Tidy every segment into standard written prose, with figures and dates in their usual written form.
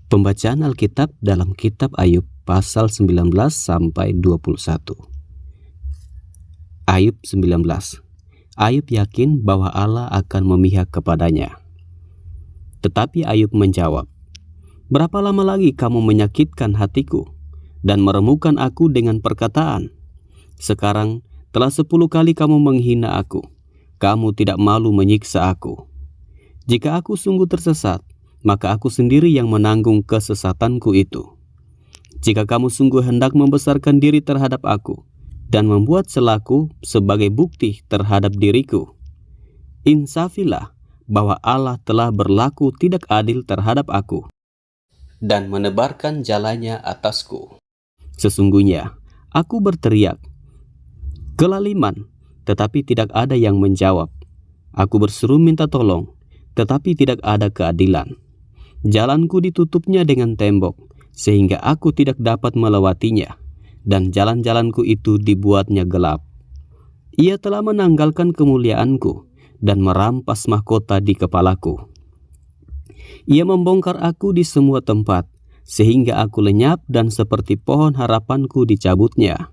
Pembacaan Alkitab dalam kitab Ayub pasal 19 sampai 21. Ayub 19. Ayub yakin bahwa Allah akan memihak kepadanya. Tetapi Ayub menjawab, "Berapa lama lagi kamu menyakitkan hatiku dan meremukan aku dengan perkataan? Sekarang telah 10 kali kamu menghina aku. Kamu tidak malu menyiksa aku. Jika aku sungguh tersesat, maka aku sendiri yang menanggung kesesatanku itu. Jika kamu sungguh hendak membesarkan diri terhadap aku dan membuat celaku sebagai bukti terhadap diriku, insafilah bahwa Allah telah berlaku tidak adil terhadap aku dan menebarkan jalannya atasku. Sesungguhnya aku berteriak, kelaliman, tetapi tidak ada yang menjawab. Aku berseru minta tolong, tetapi tidak ada keadilan. Jalanku ditutupnya dengan tembok, sehingga aku tidak dapat melewatinya, dan jalan-jalanku itu dibuatnya gelap. Ia telah menanggalkan kemuliaanku dan merampas mahkota di kepalaku. Ia membongkar aku di semua tempat, sehingga aku lenyap dan seperti pohon harapanku dicabutnya.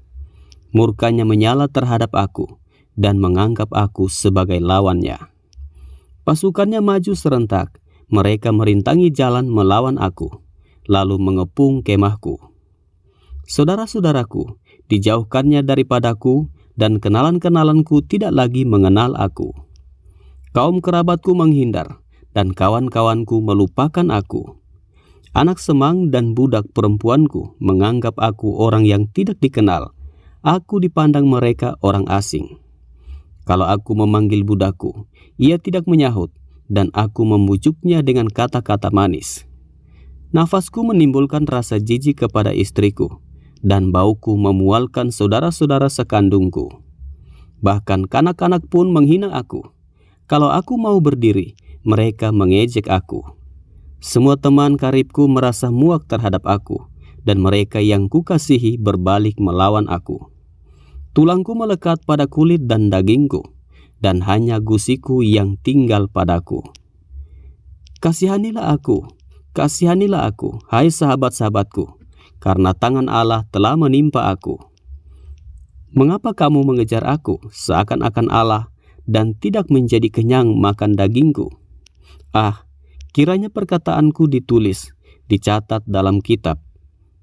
Murkanya menyala terhadap aku dan menganggap aku sebagai lawannya. Pasukannya maju serentak, mereka merintangi jalan melawan aku, lalu mengepung kemahku. Saudara-saudaraku dijauhkannya daripadaku, dan kenalan-kenalanku tidak lagi mengenal aku. Kaum kerabatku menghindar, dan kawan-kawanku melupakan aku. Anak semang dan budak perempuanku menganggap aku orang yang tidak dikenal. Aku dipandang mereka orang asing. Kalau aku memanggil budakku, ia tidak menyahut, dan aku membujuknya dengan kata-kata manis. Nafasku menimbulkan rasa jijik kepada istriku, dan bauku memualkan saudara-saudara sekandungku. Bahkan kanak-kanak pun menghina aku. Kalau aku mau berdiri, mereka mengejek aku. Semua teman karibku merasa muak terhadap aku, dan mereka yang kukasihi berbalik melawan aku. Tulangku melekat pada kulit dan dagingku, dan hanya gusiku yang tinggal padaku. Kasihanilah aku, hai sahabat-sahabatku, karena tangan Allah telah menimpa aku. Mengapa kamu mengejar aku seakan-akan Allah dan tidak menjadi kenyang makan dagingku? Ah, kiranya perkataanku ditulis, dicatat dalam kitab,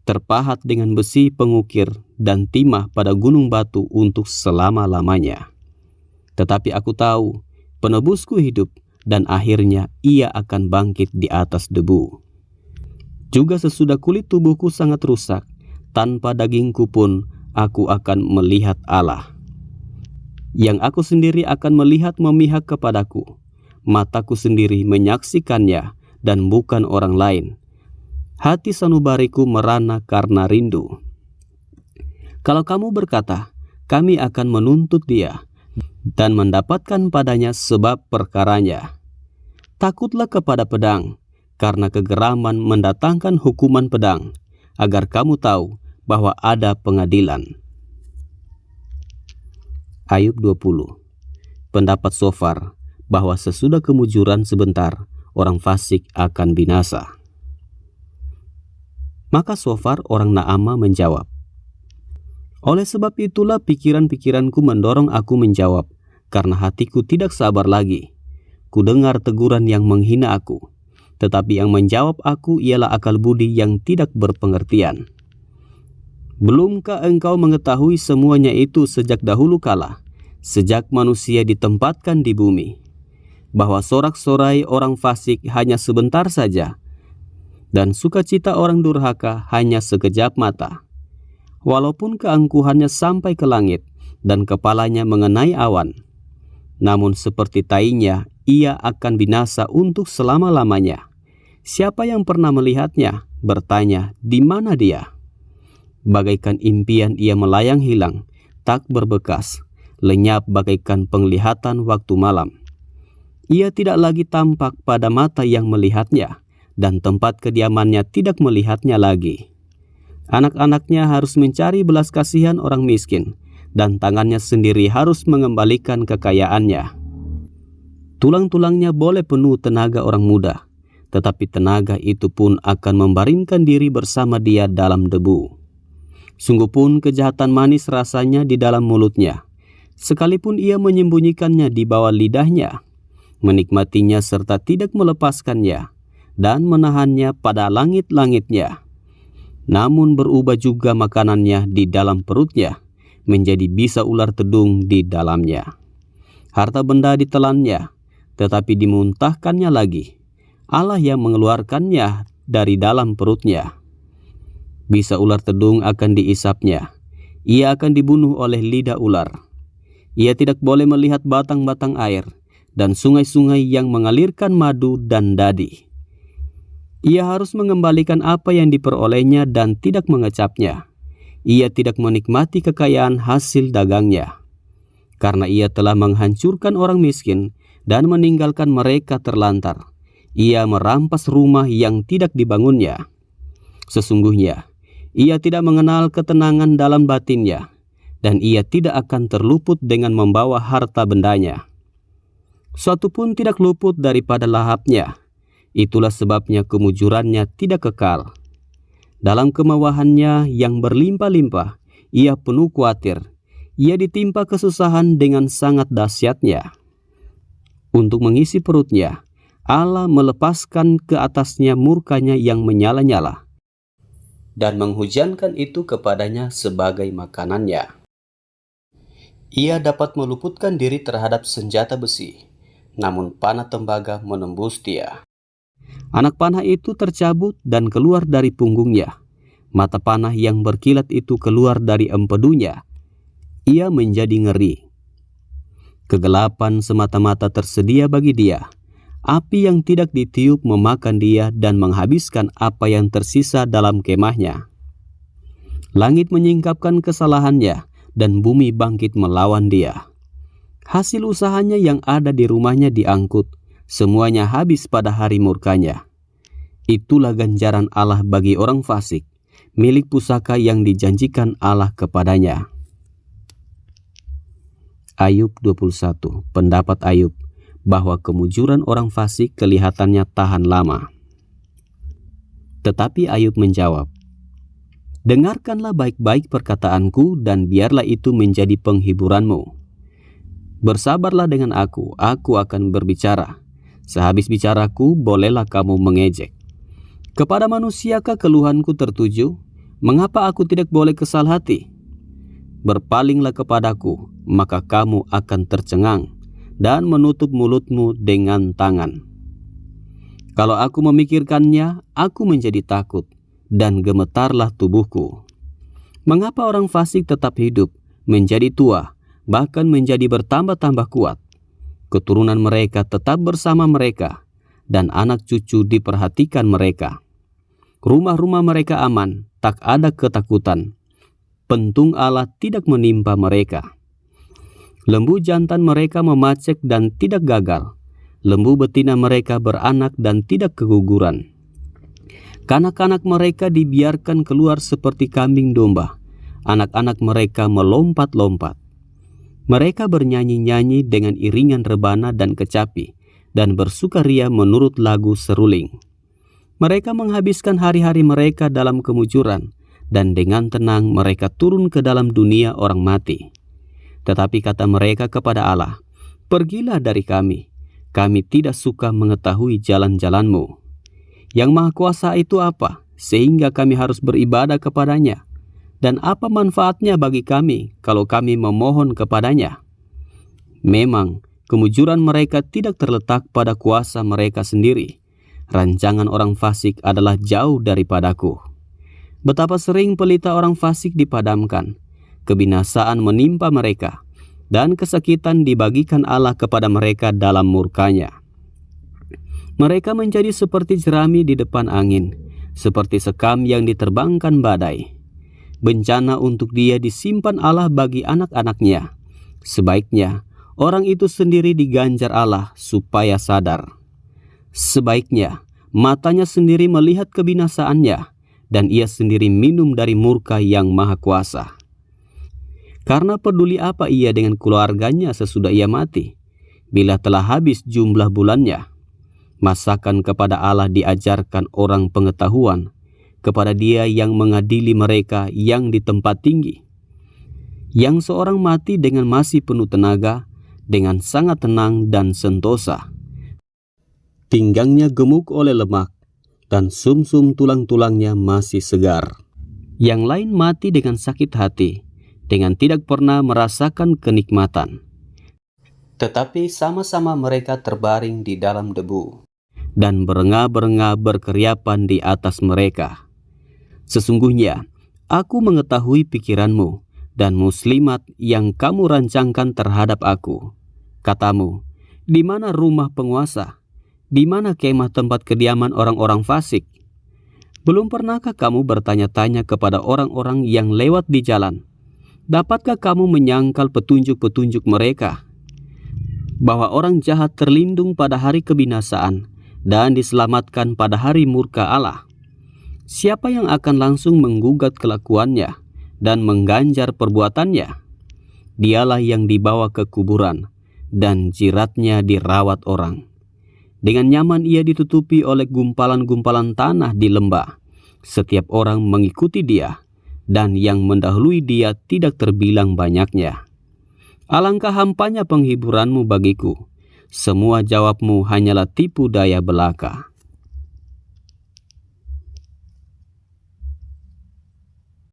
terpahat dengan besi pengukir dan timah pada gunung batu untuk selama-lamanya. Tetapi aku tahu penebusku hidup, dan akhirnya ia akan bangkit di atas debu. Juga sesudah kulit tubuhku sangat rusak, tanpa dagingku pun aku akan melihat Allah. Yang aku sendiri akan melihat memihak kepadaku. Mataku sendiri menyaksikannya dan bukan orang lain. Hati sanubariku merana karena rindu. Kalau kamu berkata, kami akan menuntut dia dan mendapatkan padanya sebab perkaranya. Takutlah kepada pedang, karena kegeraman mendatangkan hukuman pedang, agar kamu tahu bahwa ada pengadilan. Ayub 20. Pendapat Sofar bahwa sesudah kemujuran sebentar, orang fasik akan binasa. Maka Sofar orang Naama menjawab, oleh sebab itulah pikiran-pikiranku mendorong aku menjawab, karena hatiku tidak sabar lagi. Kudengar teguran yang menghina aku, tetapi yang menjawab aku ialah akal budi yang tidak berpengertian. Belumkah engkau mengetahui semuanya itu sejak dahulu kala, sejak manusia ditempatkan di bumi, bahwa sorak-sorai orang fasik hanya sebentar saja, dan sukacita orang durhaka hanya sekejap mata. Walaupun keangkuhannya sampai ke langit dan kepalanya mengenai awan, namun seperti tainya ia akan binasa untuk selama-lamanya. Siapa yang pernah melihatnya bertanya, di mana dia? Bagaikan impian ia melayang hilang, tak berbekas, lenyap bagaikan penglihatan waktu malam. Ia tidak lagi tampak pada mata yang melihatnya, dan tempat kediamannya tidak melihatnya lagi. Anak-anaknya harus mencari belas kasihan orang miskin, dan tangannya sendiri harus mengembalikan kekayaannya. Tulang-tulangnya boleh penuh tenaga orang muda, tetapi tenaga itu pun akan membaringkan diri bersama dia dalam debu. Sungguh pun kejahatan manis rasanya di dalam mulutnya, sekalipun ia menyembunyikannya di bawah lidahnya, menikmatinya serta tidak melepaskannya, dan menahannya pada langit-langitnya. Namun berubah juga makanannya di dalam perutnya, menjadi bisa ular tedung di dalamnya. Harta benda ditelannya, tetapi dimuntahkannya lagi. Allah yang mengeluarkannya dari dalam perutnya. Bisa ular tedung akan diisapnya. Ia akan dibunuh oleh lidah ular. Ia tidak boleh melihat batang-batang air dan sungai-sungai yang mengalirkan madu dan dadi. Ia harus mengembalikan apa yang diperolehnya dan tidak mengecapnya. Ia tidak menikmati kekayaan hasil dagangnya, karena ia telah menghancurkan orang miskin dan meninggalkan mereka terlantar. Ia merampas rumah yang tidak dibangunnya. Sesungguhnya, ia tidak mengenal ketenangan dalam batinnya, dan ia tidak akan terluput dengan membawa harta bendanya. Suatu pun tidak luput daripada lahapnya. Itulah sebabnya kemujurannya tidak kekal. Dalam kemewahannya yang berlimpah-limpah, ia penuh khawatir. Ia ditimpa kesusahan dengan sangat dahsyatnya. Untuk mengisi perutnya, Allah melepaskan ke atasnya murkanya yang menyala-nyala, dan menghujankan itu kepadanya sebagai makanannya. Ia dapat meluputkan diri terhadap senjata besi, namun panah tembaga menembus dia. Anak panah itu tercabut dan keluar dari punggungnya. Mata panah yang berkilat itu keluar dari empedunya. Ia menjadi ngeri. Kegelapan semata-mata tersedia bagi dia. Api yang tidak ditiup memakan dia dan menghabiskan apa yang tersisa dalam kemahnya. Langit menyingkapkan kesalahannya dan bumi bangkit melawan dia. Hasil usahanya yang ada di rumahnya diangkut. Semuanya habis pada hari murkanya. Itulah ganjaran Allah bagi orang fasik, milik pusaka yang dijanjikan Allah kepadanya. Ayub 21. Pendapat Ayub bahwa kemujuran orang fasik kelihatannya tahan lama. Tetapi Ayub menjawab, "Dengarkanlah baik-baik perkataanku dan biarlah itu menjadi penghiburanmu. Bersabarlah dengan aku akan berbicara. Sehabis bicaraku, bolehlah kamu mengejek. Kepada manusiakah keluhanku tertuju? Mengapa aku tidak boleh kesal hati? Berpalinglah kepadaku, maka kamu akan tercengang, dan menutup mulutmu dengan tangan. Kalau aku memikirkannya, aku menjadi takut, dan gemetarlah tubuhku. Mengapa orang fasik tetap hidup, menjadi tua, bahkan menjadi bertambah-tambah kuat? Keturunan mereka tetap bersama mereka, dan anak cucu diperhatikan mereka. Rumah-rumah mereka aman, tak ada ketakutan. Pentung Allah tidak menimpa mereka. Lembu jantan mereka memacek dan tidak gagal. Lembu betina mereka beranak dan tidak keguguran. Kanak-kanak mereka dibiarkan keluar seperti kambing domba. Anak-anak mereka melompat-lompat. Mereka bernyanyi-nyanyi dengan iringan rebana dan kecapi, dan bersukaria menurut lagu seruling. Mereka menghabiskan hari-hari mereka dalam kemujuran, dan dengan tenang mereka turun ke dalam dunia orang mati. Tetapi kata mereka kepada Allah, "Pergilah dari kami, kami tidak suka mengetahui jalan-jalan-Mu. Yang Maha Kuasa itu apa, sehingga kami harus beribadah kepadanya? Dan apa manfaatnya bagi kami kalau kami memohon kepadanya?" Memang, kemujuran mereka tidak terletak pada kuasa mereka sendiri. Rancangan orang fasik adalah jauh daripadaku. Betapa sering pelita orang fasik dipadamkan. Kebinasaan menimpa mereka, dan kesakitan dibagikan Allah kepada mereka dalam murkanya. Mereka menjadi seperti jerami di depan angin, seperti sekam yang diterbangkan badai. Bencana untuk dia disimpan Allah bagi anak-anaknya. Sebaiknya orang itu sendiri diganjar Allah supaya sadar. Sebaiknya matanya sendiri melihat kebinasaannya, dan ia sendiri minum dari murka yang maha kuasa. Karena peduli apa ia dengan keluarganya sesudah ia mati, bila telah habis jumlah bulannya? Masakan kepada Allah diajarkan orang pengetahuan, kepada Dia yang mengadili mereka yang di tempat tinggi. Yang seorang mati dengan masih penuh tenaga, dengan sangat tenang dan sentosa. Pinggangnya gemuk oleh lemak, dan sumsum tulang-tulangnya masih segar. Yang lain mati dengan sakit hati, dengan tidak pernah merasakan kenikmatan. Tetapi sama-sama mereka terbaring di dalam debu, dan berengah-berengah berkeriapan di atas mereka. Sesungguhnya, aku mengetahui pikiranmu dan muslimat yang kamu rancangkan terhadap aku. Katamu, di mana rumah penguasa? Di mana kemah tempat kediaman orang-orang fasik? Belum pernahkah kamu bertanya-tanya kepada orang-orang yang lewat di jalan? Dapatkah kamu menyangkal petunjuk-petunjuk mereka? Bahwa orang jahat terlindung pada hari kebinasaan dan diselamatkan pada hari murka Allah. Siapa yang akan langsung menggugat kelakuannya dan mengganjar perbuatannya? Dialah yang dibawa ke kuburan dan jiratnya dirawat orang. Dengan nyaman ia ditutupi oleh gumpalan-gumpalan tanah di lembah. Setiap orang mengikuti dia, dan yang mendahului dia tidak terbilang banyaknya. Alangkah hampanya penghiburanmu bagiku. Semua jawabmu hanyalah tipu daya belaka.